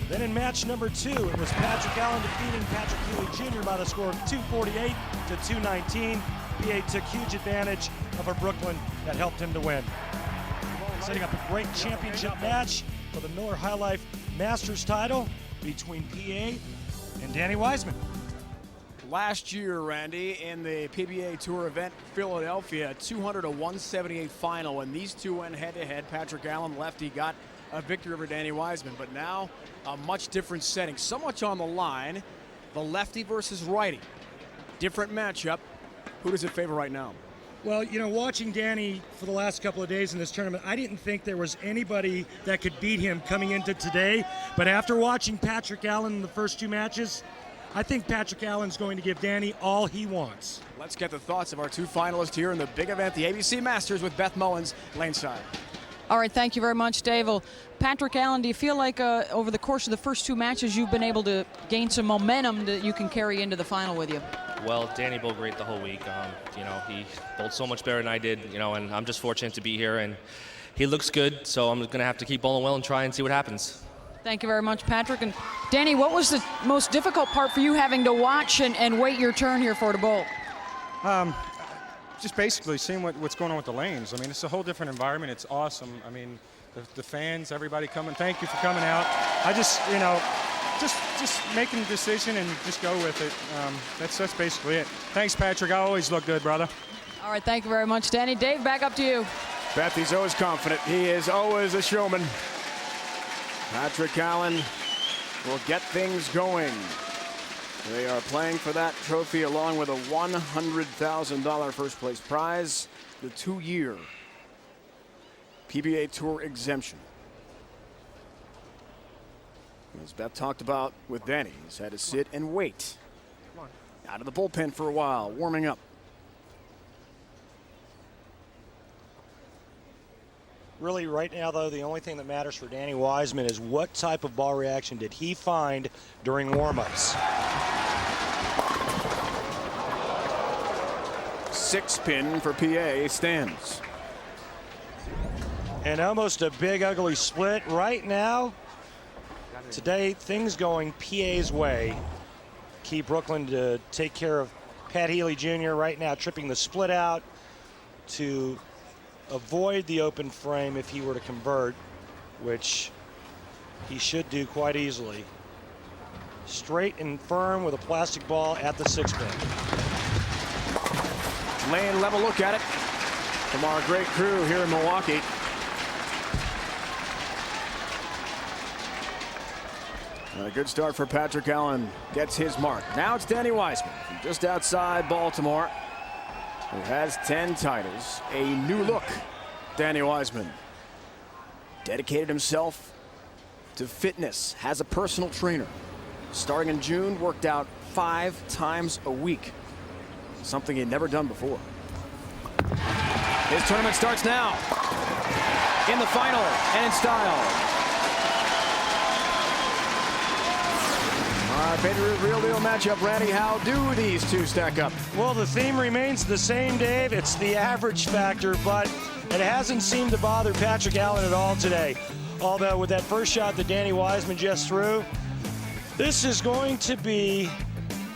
Then in match number 2, it was Patrick Allen defeating Patrick Healy Jr. by the score of 248 to 219. PA took huge advantage of a Brooklyn that helped him to win. Setting up a great championship match for the Miller High Life Masters title between PA and Danny Wiseman. Last year, Randy, in the PBA Tour event, Philadelphia, 200 to 178 final. When these two went head-to-head, Patrick Allen, lefty, got a victory over Danny Wiseman. But now, a much different setting. So much on the line. The lefty versus righty. Different matchup. Who does it favor right now? Well, you know, watching Danny for the last couple of days in this tournament, I didn't think there was anybody that could beat him coming into today. But after watching Patrick Allen in the first 2 matches, I think Patrick Allen's going to give Danny all he wants. Let's get the thoughts of our 2 finalists here in the big event, the ABC Masters, with Beth Mullins, laneside. All right, thank you very much, Dave. Well, Patrick Allen, do you feel like over the course of the first 2 matches you've been able to gain some momentum that you can carry into the final with you? Well, Danny bowled great the whole week. You know, he bowled so much better than I did, you know, and I'm just fortunate to be here. And he looks good, so I'm going to have to keep bowling well and try and see what happens. Thank you very much, Patrick. And Danny, what was the most difficult part for you having to watch and wait your turn here for the bowl? Just basically seeing what's going on with the lanes. I mean, it's a whole different environment. It's awesome. I mean, the fans, everybody coming. Thank you for coming out. I just, you know, just making a decision and just go with it. That's basically it. Thanks, Patrick. I always look good, brother. All right, thank you very much, Danny. Dave, back up to you. Beth, he's always confident. He is always a showman. Patrick Allen will get things going. They are playing for that trophy along with a $100,000 first place prize, the 2-year PBA Tour exemption. As Beth talked about with Danny, he's had to sit and wait. Out of the bullpen for a while, warming up. Really, right now, though, the only thing that matters for Danny Wiseman is what type of ball reaction did he find during warm-ups. 6-pin for PA stands. And almost a big, ugly split. Right now, today, things going PA's way. Key Brooklyn to take care of Pat Healy Jr. right now, tripping the split out to avoid the open frame if he were to convert, which he should do quite easily. Straight and firm with a plastic ball at the 6-pin. Lane level look at it from our great crew here in Milwaukee. A good start for Patrick Allen. Gets his mark. Now it's Danny Wiseman from just outside Baltimore, who has 10 titles. A new look, Danny Wiseman. Dedicated himself to fitness, has a personal trainer. Starting in June, worked out 5 times a week. Something he'd never done before. His tournament starts now. In the final and in style. Our favorite real deal matchup, Randy. How do these two stack up? Well, the theme remains the same, Dave. It's the average factor, but it hasn't seemed to bother Patrick Allen at all today. Although with that first shot that Danny Wiseman just threw, this is going to be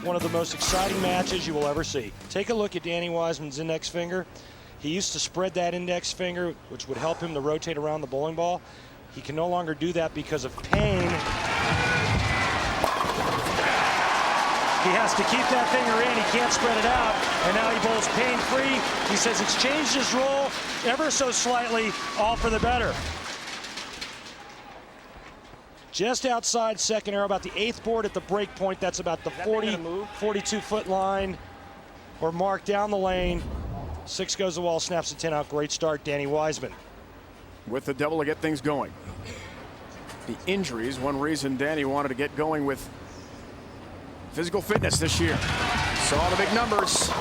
one of the most exciting matches you will ever see. Take a look at Danny Wiseman's index finger. He used to spread that index finger, which would help him to rotate around the bowling ball. He can no longer do that because of pain. He has to keep that finger in. He can't spread it out. And now he bowls pain-free. He says it's changed his role ever so slightly, all for the better. Just outside second arrow, about the 8th board at the break point. That's about the 42-foot line or mark down the lane. 6 goes the wall, snaps the 10 out. Great start, Danny Wiseman. With the double to get things going. The injuries, one reason Danny wanted to get going with physical fitness this year. Saw the big numbers.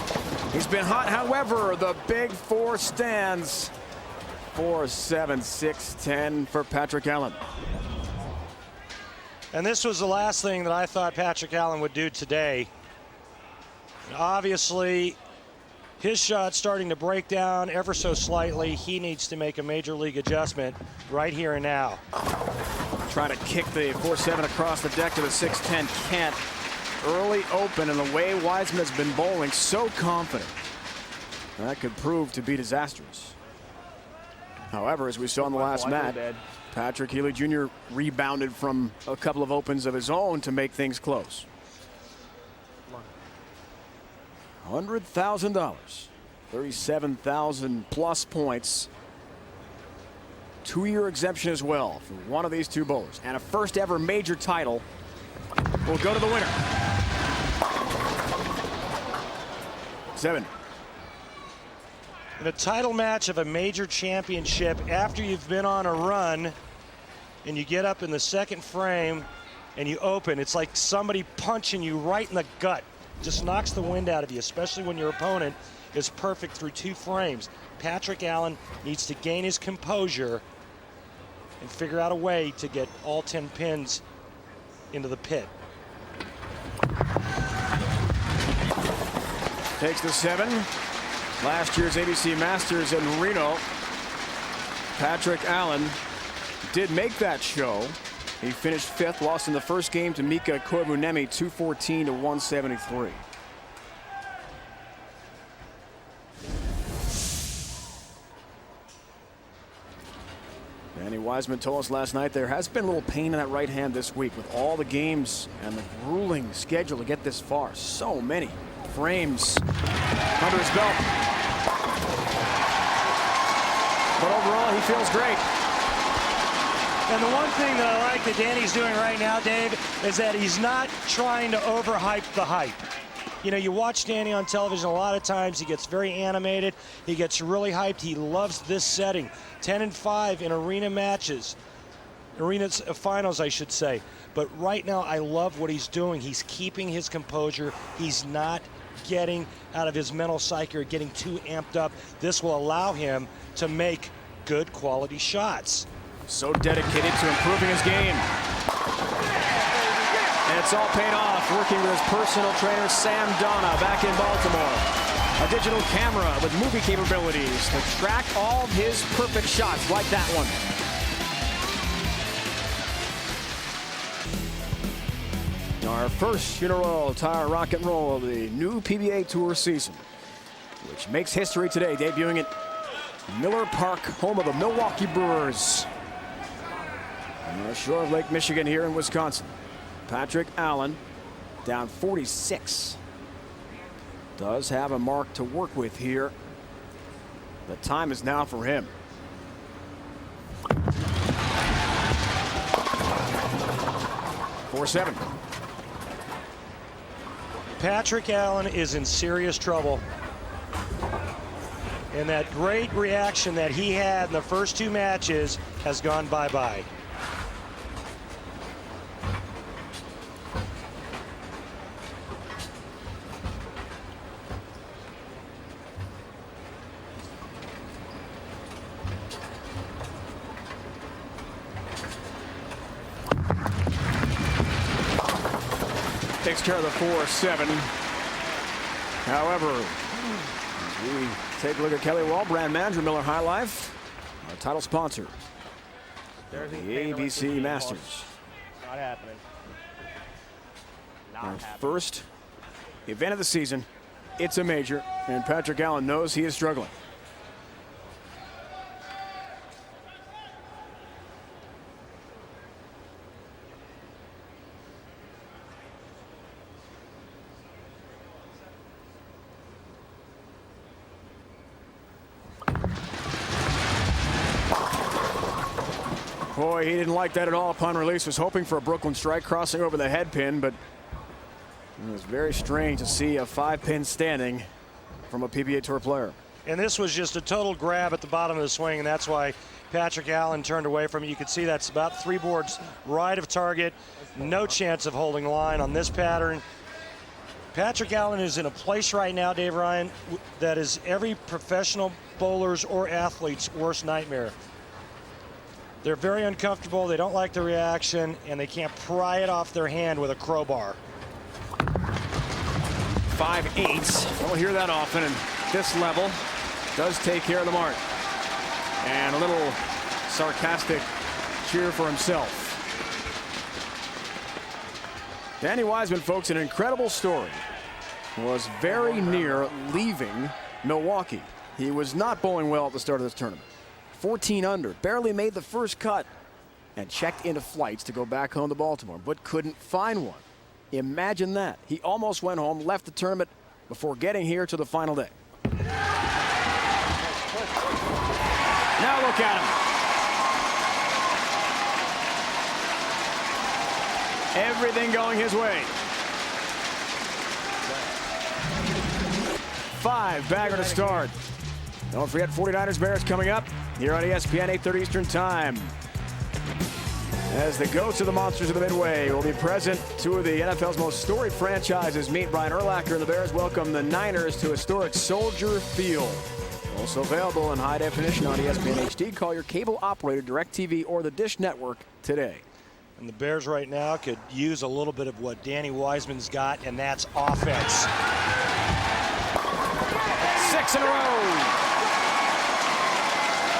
He's been hot, however, the big 4 stands 4-7, 6-10 for Patrick Allen. And this was the last thing that I thought Patrick Allen would do today. And obviously, his shot's starting to break down ever so slightly. He needs to make a major league adjustment right here and now. Trying to kick the 4-7 across the deck to the 6-10. Can't. Early open, and the way Wiseman has been bowling, so confident. That could prove to be disastrous. However, as we saw in the last match, Patrick Healy Jr. rebounded from a couple of opens of his own to make things close. $100,000, 37,000 plus points. 2-year exemption as well for one of these two bowlers, and a first ever major title will go to the winner. 7. In a title match of a major championship, after you've been on a run and you get up in the second frame and you open, it's like somebody punching you right in the gut. Just knocks the wind out of you, especially when your opponent is perfect through 2 frames. Patrick Allen needs to gain his composure and figure out a way to get all 10 pins into the pit. Takes the 7. Last year's ABC Masters in Reno. Patrick Allen did make that show. He finished 5th, lost in the first game to Mika Koivuniemi, 214 to 173. Danny Wiseman told us last night there has been a little pain in that right hand this week with all the games and the grueling schedule to get this far. So many frames under his belt. But overall, he feels great. And the one thing that I like that Danny's doing right now, Dave, is that he's not trying to overhype the hype. You know, you watch Danny on television a lot of times, he gets very animated, he gets really hyped, he loves this setting. 10-5 in arena matches, arena finals, I should say. But right now, I love what he's doing. He's keeping his composure. He's not getting out of his mental psyche or getting too amped up. This will allow him to make good quality shots. So dedicated to improving his game. And it's all paid off working with his personal trainer, Sam Donna, back in Baltimore. A digital camera with movie capabilities to track all of his perfect shots like that one. Our first funeral tire rock and roll of the new PBA Tour season, which makes history today, debuting at Miller Park, home of the Milwaukee Brewers. On the shore of Lake Michigan here in Wisconsin. Patrick Allen down 46. Does have a mark to work with here. The time is now for him. .47. Patrick Allen is in serious trouble. And that great reaction that he had in the first 2 matches has gone bye-bye. Takes care of the 4-7. However, as we take a look at Kelly Walbrand, manager Miller High Life, our title sponsor, the ABC Masters. Not happening. Our first event of the season. It's a major, and Patrick Allen knows he is struggling. Boy, he didn't like that at all upon release. Was hoping for a Brooklyn strike crossing over the head pin, but it was very strange to see a 5-pin standing from a PBA Tour player. And this was just a total grab at the bottom of the swing, and that's why Patrick Allen turned away from it. You can see that's about 3 boards right of target. No chance of holding line on this pattern. Patrick Allen is in a place right now, Dave Ryan, that is every professional bowler's or athlete's worst nightmare. They're very uncomfortable, they don't like the reaction, and they can't pry it off their hand with a crowbar. 5'8". Don't hear that often, and this level does take care of the mark. And a little sarcastic cheer for himself. Danny Wiseman, folks, an incredible story. Was very near leaving Milwaukee. He was not bowling well at the start of this tournament. 14 under, barely made the first cut, and checked into flights to go back home to Baltimore, but couldn't find one. Imagine that. He almost went home, left the tournament before getting here to the final day. Now look at him. Everything going his way. 5 bagger to start. Don't forget 49ers Bears coming up here on ESPN 8:30 Eastern Time. As the ghosts of the Monsters of the Midway will be present, two of the NFL's most storied franchises meet. Brian Urlacher and the Bears welcome the Niners to historic Soldier Field. Also available in high definition on ESPN HD. Call your cable operator, DirecTV, or the Dish Network today. And the Bears right now could use a little bit of what Danny Wiseman's got, and that's offense. 6 in a row.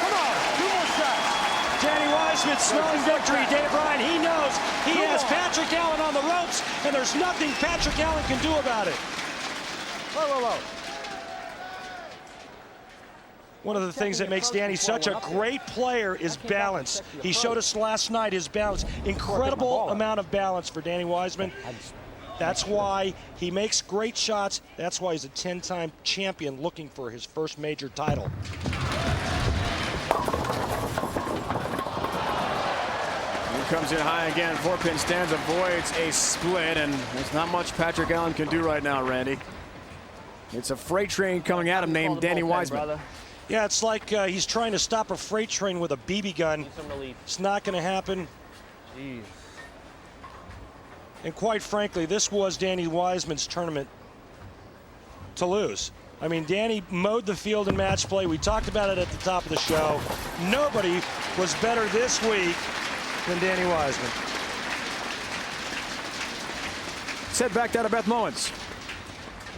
Come on, 2 more shots. Danny Wiseman smelling victory. Dave Ryan, he knows he has Patrick Allen on the ropes, and there's nothing Patrick Allen can do about it. Whoa. One of the things that makes Danny such a great player is balance. He showed us last night his balance. Incredible amount of balance for Danny Wiseman. That's why he makes great shots. That's why he's a 10-time champion looking for his first major title. He comes in high again. 4-pin stands, avoids a split, and there's not much Patrick Allen can do right now, Randy. It's a freight train coming at him named Danny Wiseman. Yeah, it's like he's trying to stop a freight train with a BB gun. It's not going to happen. Jeez. And quite frankly, this was Danny Wiseman's tournament to lose. I mean, Danny mowed the field in match play. We talked about it at the top of the show. Nobody was better this week than Danny Wiseman. Set back down to Beth Mowens.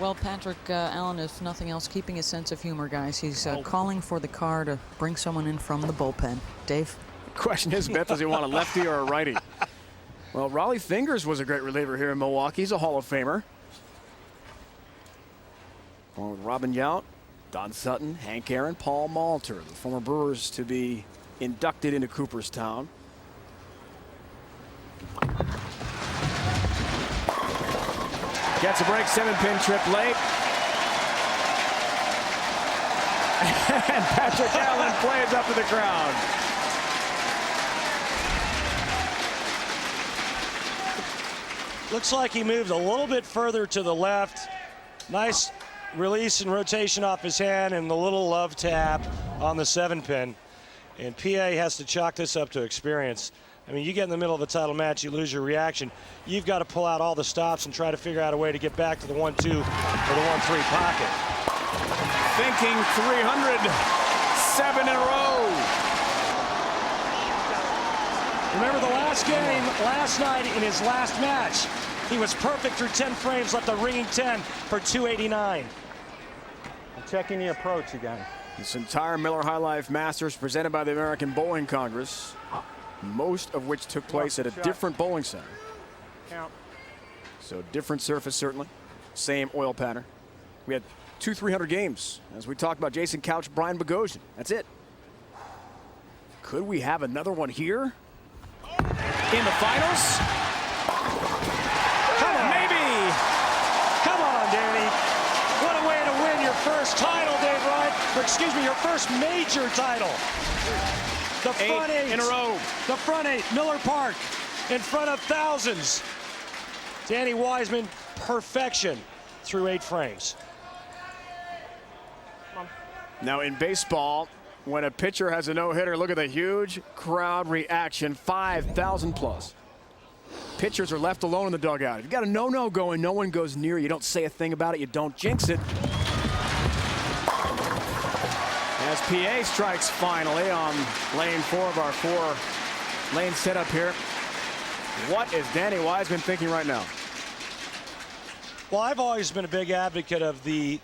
Well, Patrick Allen, if nothing else, keeping his sense of humor, guys. He's calling for the car to bring someone in from the bullpen. Dave? The question is, Beth, does he want a lefty or a righty? Well, Raleigh Fingers was a great reliever here in Milwaukee. He's a Hall of Famer. Along with Robin Yount, Don Sutton, Hank Aaron, Paul Malter, the former Brewers to be inducted into Cooperstown. Gets a break, 7-pin trip late. And Patrick Allen plays up to the crowd. Looks like he moved a little bit further to the left. Nice release and rotation off his hand, and the little love tap on the 7-pin. And PA has to chalk this up to experience. I mean, you get in the middle of a title match, you lose your reaction. You've got to pull out all the stops and try to figure out a way to get back to the 1-2 or the 1-3 pocket. Thinking 307 in a row. Remember the last game, last night in his last match, he was perfect through 10 frames, left a ringing 10 for 289. I'm checking the approach again. This entire Miller High Life Masters presented by the American Bowling Congress, most of which took place at a different bowling center. Count. So different surface, certainly. Same oil pattern. We had 200-300 games. As we talked about, Jason Couch, Brian Bogosian. That's it. Could we have another one here? In the finals? Come on. Maybe. Come on, Danny. What a way to win your first title, Dave Ryan. Or excuse me, your first major title. The front 8 in a row. The front 8, Miller Park, in front of thousands. Danny Wiseman, perfection through 8 frames. Now in baseball, when a pitcher has a no-hitter, look at the huge crowd reaction, 5,000 plus. Pitchers are left alone in the dugout. If you've got a no-no going, no one goes near. You don't say a thing about it. You don't jinx it. As PA strikes finally on lane 4 of our 4-lane setup here. What is Danny Wiseman thinking right now? Well, I've always been a big advocate of the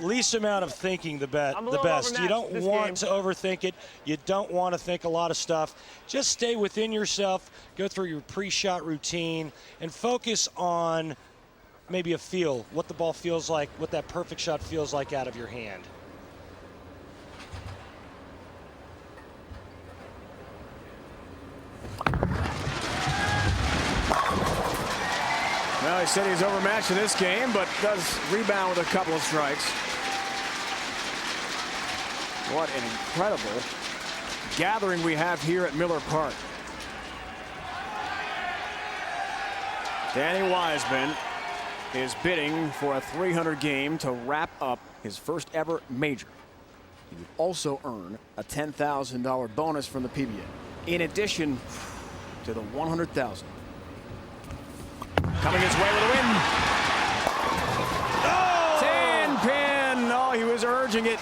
least amount of thinking, the best. You don't want to overthink it. You don't want to think a lot of stuff. Just stay within yourself, go through your pre-shot routine, and focus on maybe a feel, what the ball feels like, what that perfect shot feels like out of your hand. Well, he said he's overmatched in this game, but does rebound with a couple of strikes. What an incredible gathering we have here at Miller Park. Danny Wiseman is bidding for a 300 game to wrap up his first ever major. He would also earn a $10,000 bonus from the PBA, in addition to the $100,000. Coming his way with a win. Oh! 10-pin. Oh, he was urging it.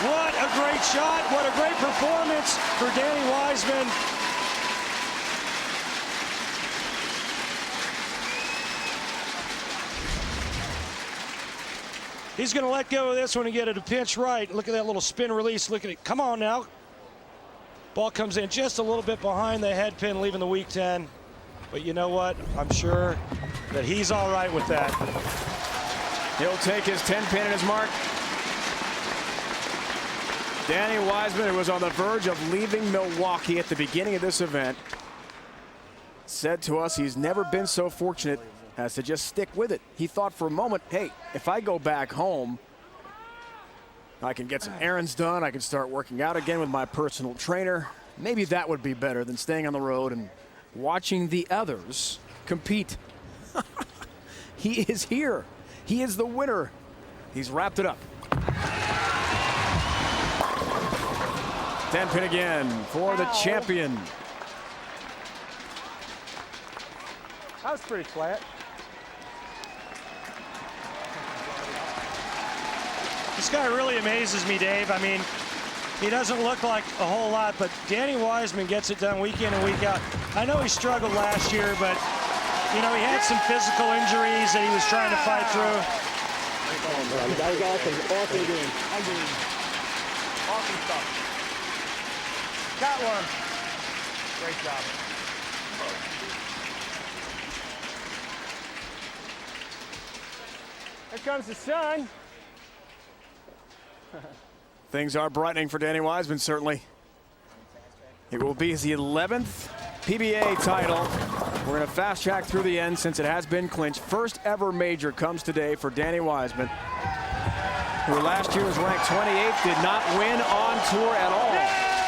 What a great shot. What a great performance for Danny Wiseman. He's going to let go of this one and get it a pinch right. Look at that little spin release. Look at it. Come on now. Ball comes in just a little bit behind the head pin, leaving the weak 10. But you know what? I'm sure that he's all right with that. He'll take his 10-pin and his mark. Danny Wiseman, who was on the verge of leaving Milwaukee at the beginning of this event, said to us he's never been so fortunate as to just stick with it. He thought for a moment, hey, if I go back home, I can get some errands done. I can start working out again with my personal trainer. Maybe that would be better than staying on the road and watching the others compete. He is here. He is the winner. He's wrapped it up. 10-pin again for the champion. That was pretty flat. This guy really amazes me, Dave. I mean, he doesn't look like a whole lot, but Danny Wiseman gets it done week in and week out. I know he struggled last year, but, you know, he had some physical injuries that he was trying to fight through. That was awesome. Awesome game. Awesome stuff. Got one. Great job. Here comes the sun. Things are brightening for Danny Wiseman, certainly. It will be his 11th PBA title. We're going to fast track through the end since it has been clinched. First ever major comes today for Danny Wiseman, who last year was ranked 28th, did not win on tour at all.